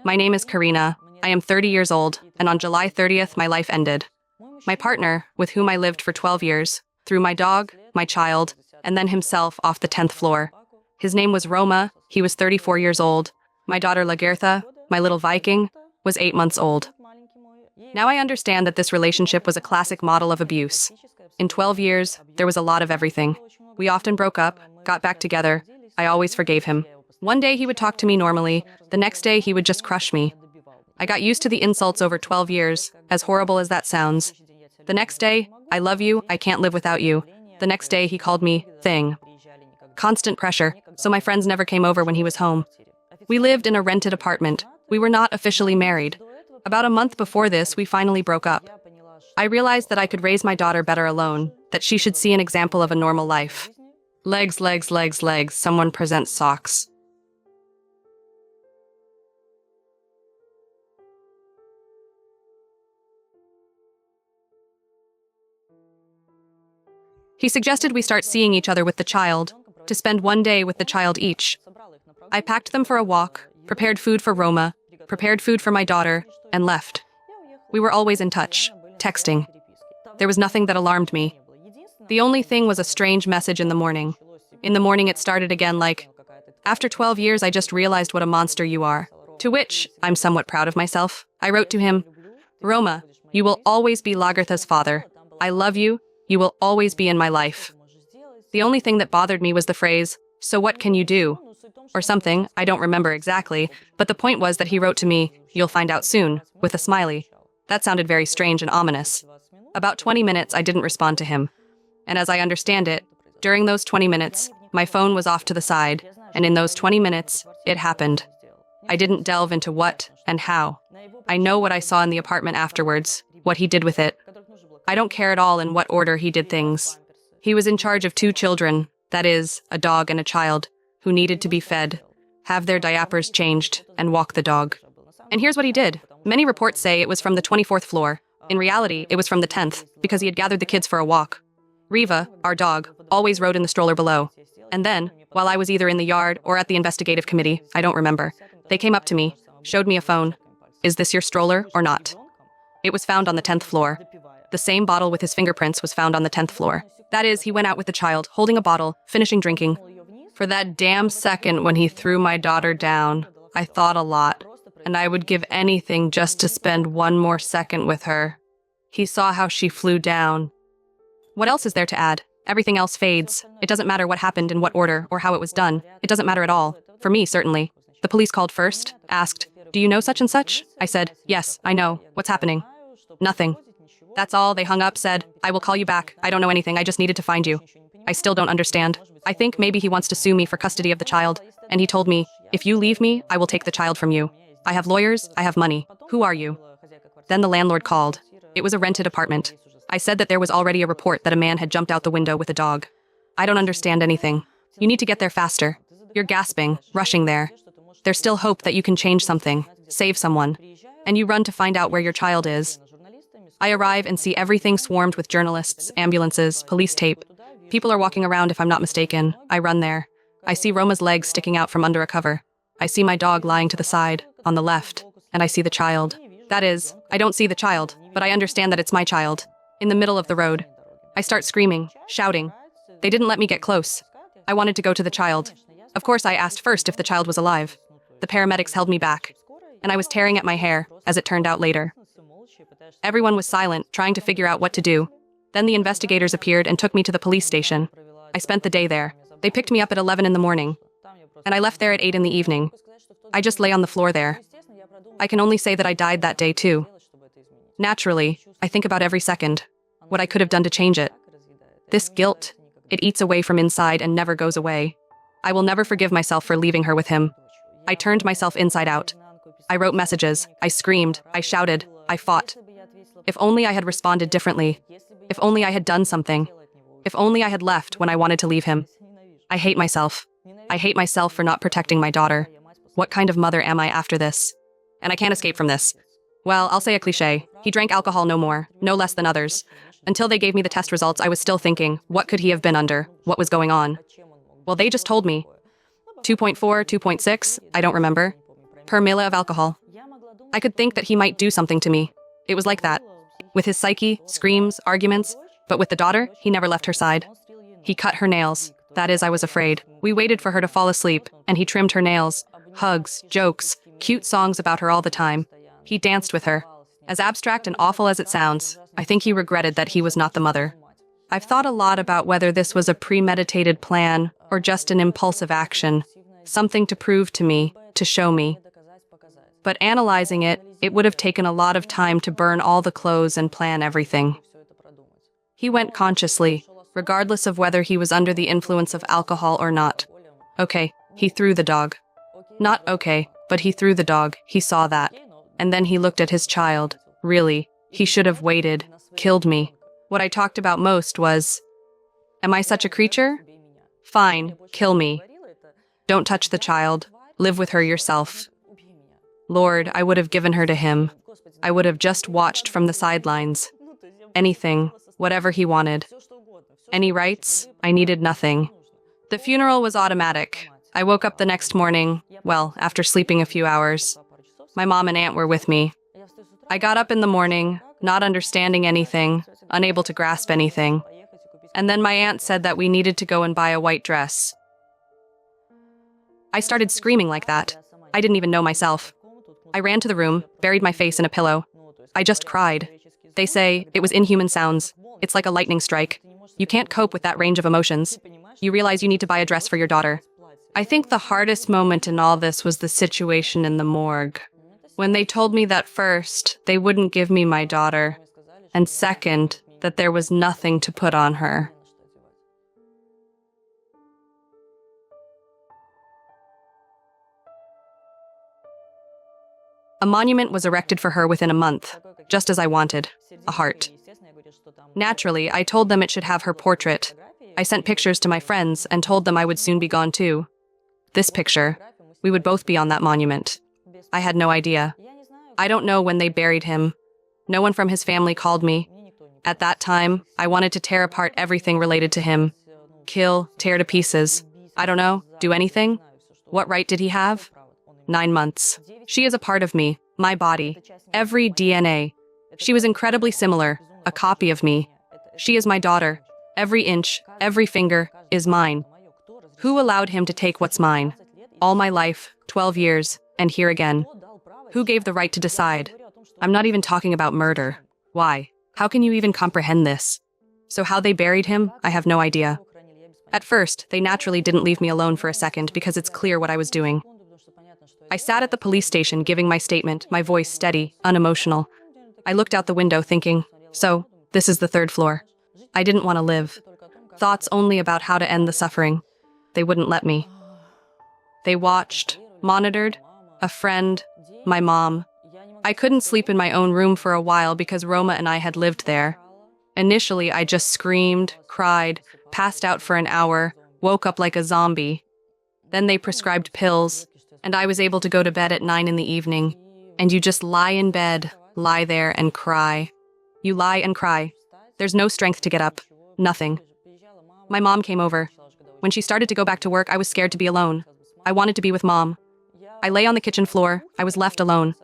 My name is Karina. I am 30 years old, and on July 30th, my life ended. My partner, with whom I lived for 12 years, threw my dog, my child, and then himself off the 10th floor. His name was Roma. He was 34 years old. My daughter Lagertha, my little Viking, was 8 months old. Now I understand that this relationship was a classic model of abuse. In 12 years, there was a lot of everything. We often broke up, got back together. I always forgave him. One day he would talk to me normally, the next day he would just crush me. I got used to the insults over 12 years, as horrible as that sounds. The next day, I love you, I can't live without you. The next day he called me thing. Constant pressure, so my friends never came over when he was home. We lived in a rented apartment. We were not officially married. About a month before this, we finally broke up. I realized that I could raise my daughter better alone, that she should see an example of a normal life. Legs, legs, legs, legs, someone presents socks. He suggested we start seeing each other with the child, to spend one day with the child each. I packed them for a walk, prepared food for Roma, prepared food for my daughter, and left. We were always in touch, texting. There was nothing that alarmed me. The only thing was a strange message in the morning. In the morning it started again like, "After 12 years I just realized what a monster you are." To which, I'm somewhat proud of myself, I wrote to him, "Roma, you will always be Lagertha's father. I love you. You will always be in my life." The only thing that bothered me was the phrase, "So what can you do?" Or something, I don't remember exactly, but the point was that he wrote to me, "You'll find out soon," with a smiley. That sounded very strange and ominous. About 20 minutes I didn't respond to him. And as I understand it, during those 20 minutes, my phone was off to the side, and in those 20 minutes, it happened. I didn't delve into what and how. I know what I saw in the apartment afterwards, what he did with it. I don't care at all in what order he did things. He was in charge of 2 children, that is, a dog and a child, who needed to be fed, have their diapers changed, and walk the dog. And here's what he did. Many reports say it was from the 24th floor. In reality, it was from the 10th, because he had gathered the kids for a walk. Riva, our dog, always rode in the stroller below. And then, while I was either in the yard or at the investigative committee, I don't remember, they came up to me, showed me a phone. "Is this your stroller or not?" It was found on the 10th floor. The same bottle with his fingerprints was found on the 10th floor. That is, he went out with the child, holding a bottle, finishing drinking. For that damn second when he threw my daughter down, I thought a lot, and I would give anything just to spend one more second with her. He saw how she flew down. What else is there to add? Everything else fades. It doesn't matter what happened in what order or how it was done. It doesn't matter at all. For me, certainly. The police called first, asked, "Do you know such and such?" I said, "Yes, I know. What's happening?" "Nothing." That's all. They hung up, said, "I will call you back. I don't know anything. I just needed to find you." I still don't understand. I think maybe he wants to sue me for custody of the child, and he told me, "If you leave me, I will take the child from you. I have lawyers, I have money. Who are you?" Then the landlord called. It was a rented apartment. I said that there was already a report that a man had jumped out the window with a dog. I don't understand anything. You need to get there faster. You're gasping, rushing there. There's still hope that you can change something, save someone. And you run to find out where your child is. I arrive and see everything swarmed with journalists, ambulances, police tape. People are walking around if I'm not mistaken. I run there. I see Roma's legs sticking out from under a cover. I see my dog lying to the side, on the left, and I see the child. That is, I don't see the child, but I understand that it's my child. In the middle of the road. I start screaming, shouting. They didn't let me get close. I wanted to go to the child. Of course, I asked first if the child was alive. The paramedics held me back, and I was tearing at my hair, as it turned out later. Everyone was silent, trying to figure out what to do. Then the investigators appeared and took me to the police station. I spent the day there. They picked me up at 11 in the morning, and I left there at 8 in the evening. I just lay on the floor there. I can only say that I died that day too. Naturally, I think about every second, what I could have done to change it. This guilt, it eats away from inside and never goes away. I will never forgive myself for leaving her with him. I turned myself inside out. I wrote messages, I screamed, I shouted, I fought. If only I had responded differently. If only I had done something. If only I had left when I wanted to leave him. I hate myself. I hate myself for not protecting my daughter. What kind of mother am I after this? And I can't escape from this. Well, I'll say a cliché. He drank alcohol no more, no less than others. Until they gave me the test results, I was still thinking, what could he have been under? What was going on? Well, they just told me. 2.4, 2.6, I don't remember. Per mille of alcohol. I could think that he might do something to me. It was like that. With his psyche, screams, arguments, but with the daughter, he never left her side. He cut her nails. That is, I was afraid. We waited for her to fall asleep, and he trimmed her nails. Hugs, jokes, cute songs about her all the time. He danced with her. As abstract and awful as it sounds, I think he regretted that he was not the mother. I've thought a lot about whether this was a premeditated plan or just an impulsive action, something to prove to me, to show me. But analyzing it, it would have taken a lot of time to burn all the clothes and plan everything. He went consciously, regardless of whether he was under the influence of alcohol or not. Okay, he threw the dog. Not okay, but he threw the dog, he saw that. And then he looked at his child. Really, he should have waited, killed me. What I talked about most was, am I such a creature? Fine, kill me. Don't touch the child. Live with her yourself. Lord, I would have given her to him. I would have just watched from the sidelines. Anything, whatever he wanted. Any rights? I needed nothing. The funeral was automatic. I woke up the next morning, well, after sleeping a few hours. My mom and aunt were with me. I got up in the morning, not understanding anything, unable to grasp anything. And then my aunt said that we needed to go and buy a white dress. I started screaming like that. I didn't even know myself. I ran to the room, buried my face in a pillow. I just cried. They say it was inhuman sounds. It's like a lightning strike. You can't cope with that range of emotions. You realize you need to buy a dress for your daughter. I think the hardest moment in all this was the situation in the morgue. When they told me that first, they wouldn't give me my daughter, and second, that there was nothing to put on her. A monument was erected for her within a month, just as I wanted, a heart. Naturally, I told them it should have her portrait. I sent pictures to my friends and told them I would soon be gone too. This picture, we would both be on that monument. I had no idea. I don't know when they buried him. No one from his family called me. At that time, I wanted to tear apart everything related to him. Kill, tear to pieces. I don't know, do anything? What right did he have? 9 months. She is a part of me, my body, every DNA. She was incredibly similar, a copy of me. She is my daughter. Every inch, every finger, is mine. Who allowed him to take what's mine? All my life, 12 years, and here again. Who gave the right to decide? I'm not even talking about murder. Why? How can you even comprehend this? So how they buried him, I have no idea. At first, they naturally didn't leave me alone for a second because it's clear what I was doing. I sat at the police station giving my statement, my voice steady, unemotional. I looked out the window thinking, so, this is the 3rd floor. I didn't want to live. Thoughts only about how to end the suffering. They wouldn't let me. They watched, monitored, a friend, my mom. I couldn't sleep in my own room for a while because Roma and I had lived there. Initially, I just screamed, cried, passed out for an hour, woke up like a zombie. Then they prescribed pills, and I was able to go to bed at 9 in the evening. And you just lie in bed, lie there and cry. You lie and cry. There's no strength to get up. Nothing. My mom came over. When she started to go back to work, I was scared to be alone. I wanted to be with Mom. I lay on the kitchen floor. I was left alone.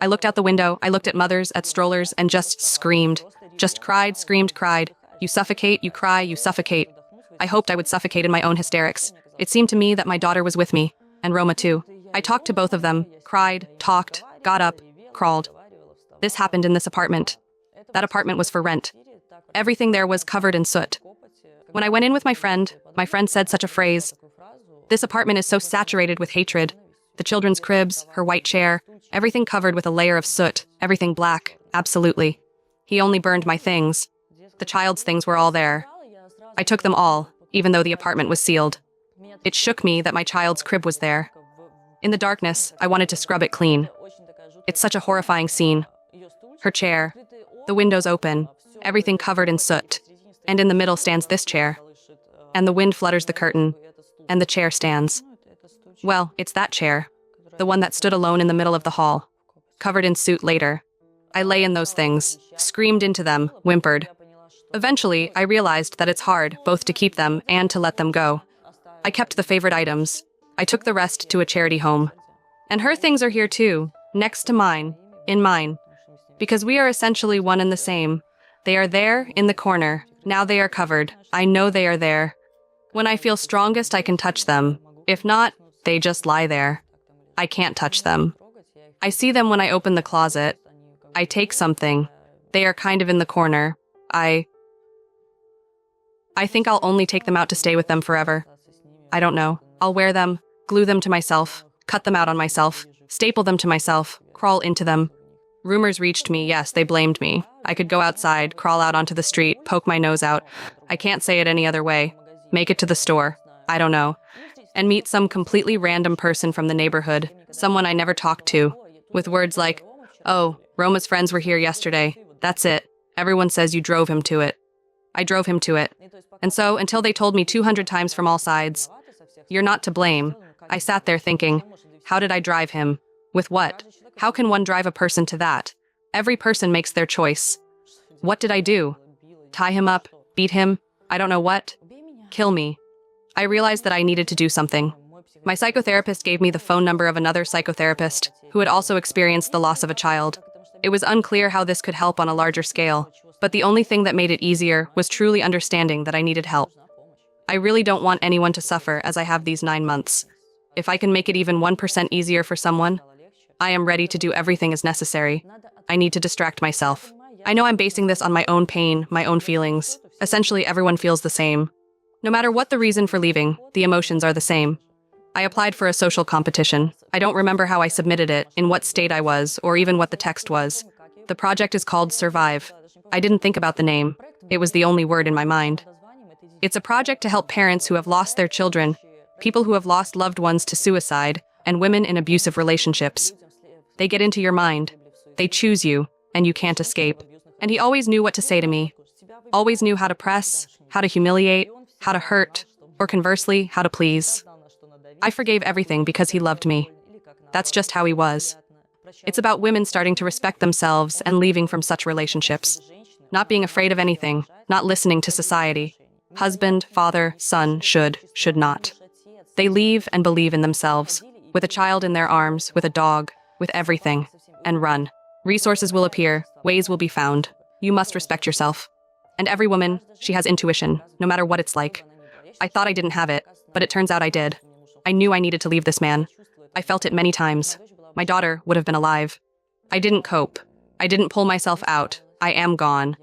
I looked out the window. I looked at mothers, at strollers, and just screamed. Just cried, screamed, cried. You suffocate, you cry, you suffocate. I hoped I would suffocate in my own hysterics. It seemed to me that my daughter was with me, and Roma too. I talked to both of them, cried, talked, got up, crawled. This happened in this apartment. That apartment was for rent. Everything there was covered in soot. When I went in with my friend said such a phrase. This apartment is so saturated with hatred. The children's cribs, her white chair, everything covered with a layer of soot, everything black, absolutely. He only burned my things. The child's things were all there. I took them all, even though the apartment was sealed. It shook me that my child's crib was there. In the darkness, I wanted to scrub it clean. It's such a horrifying scene. Her chair, the windows open, everything covered in soot, and in the middle stands this chair. And the wind flutters the curtain, and the chair stands. Well, it's that chair, the one that stood alone in the middle of the hall, covered in soot later. I lay in those things, screamed into them, whimpered. Eventually, I realized that it's hard both to keep them and to let them go. I kept the favorite items. I took the rest to a charity home. And her things are here too, next to mine. In mine. Because we are essentially one and the same. They are there, in the corner. Now they are covered. I know they are there. When I feel strongest, I can touch them. If not, they just lie there. I can't touch them. I see them when I open the closet. I take something. They are kind of in the corner. I think I'll only take them out to stay with them forever. I don't know. I'll wear them, glue them to myself, cut them out on myself, staple them to myself, crawl into them. Rumors reached me, yes, they blamed me. I could go outside, crawl out onto the street, poke my nose out. I can't say it any other way. Make it to the store. I don't know. And meet some completely random person from the neighborhood, someone I never talked to, with words like, "Oh, Roma's friends were here yesterday. That's it. Everyone says you drove him to it." I drove him to it. And so, until they told me 200 times from all sides, "You're not to blame," I sat there thinking, how did I drive him? With what? How can one drive a person to that? Every person makes their choice. What did I do? Tie him up? Beat him? I don't know what? Kill me. I realized that I needed to do something. My psychotherapist gave me the phone number of another psychotherapist who had also experienced the loss of a child. It was unclear how this could help on a larger scale, but the only thing that made it easier was truly understanding that I needed help. I really don't want anyone to suffer as I have these 9 months. If I can make it even 1% easier for someone, I am ready to do everything as necessary. I need to distract myself. I know I'm basing this on my own pain, my own feelings. Essentially, everyone feels the same. No matter what the reason for leaving, the emotions are the same. I applied for a social competition. I don't remember how I submitted it, in what state I was, or even what the text was. The project is called Survive. I didn't think about the name. It was the only word in my mind. It's a project to help parents who have lost their children, people who have lost loved ones to suicide, and women in abusive relationships. They get into your mind. They choose you, and you can't escape. And he always knew what to say to me. Always knew how to press, how to humiliate, how to hurt, or conversely, how to please. I forgave everything because he loved me. That's just how he was. It's about women starting to respect themselves and leaving from such relationships. Not being afraid of anything, not listening to society. Husband, father, son, should not. They leave and believe in themselves, with a child in their arms, with a dog, with everything, and run. Resources will appear, ways will be found. You must respect yourself. And every woman, she has intuition, no matter what it's like. I thought I didn't have it, but it turns out I did. I knew I needed to leave this man. I felt it many times. My daughter would have been alive. I didn't cope. I didn't pull myself out. I am gone.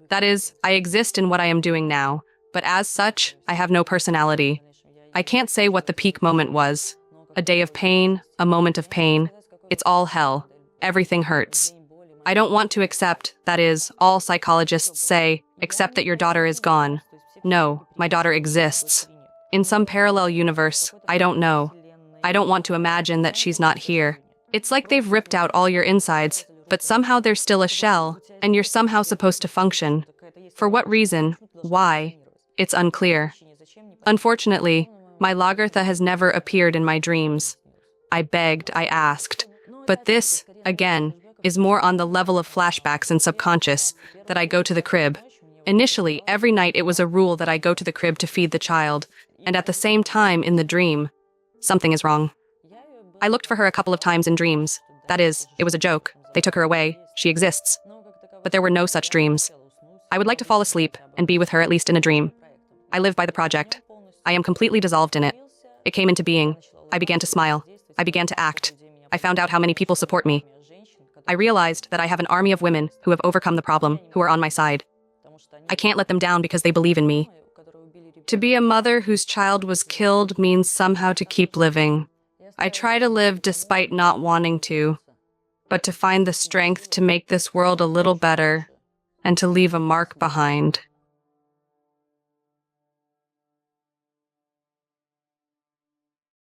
That is, I exist in what I am doing now, but as such, I have no personality. I can't say what the peak moment was. A day of pain, a moment of pain. It's all hell. Everything hurts. I don't want to accept, that is, all psychologists say, accept that your daughter is gone. No, my daughter exists. In some parallel universe, I don't know. I don't want to imagine that she's not here. It's like they've ripped out all your insides, but somehow there's still a shell, and you're somehow supposed to function. For what reason? Why? It's unclear. Unfortunately, my Lagertha has never appeared in my dreams. I begged, I asked. But this, again, is more on the level of flashbacks and subconscious, that I go to the crib. Initially, every night it was a rule that I go to the crib to feed the child, and at the same time, in the dream, something is wrong. I looked for her a couple of times in dreams. That is, it was a joke. They took her away. She exists. But there were no such dreams. I would like to fall asleep and be with her at least in a dream. I live by the project. I am completely dissolved in it. It came into being. I began to smile. I began to act. I found out how many people support me. I realized that I have an army of women who have overcome the problem, who are on my side. I can't let them down because they believe in me. To be a mother whose child was killed means somehow to keep living. I try to live despite not wanting to, but to find the strength to make this world a little better and to leave a mark behind.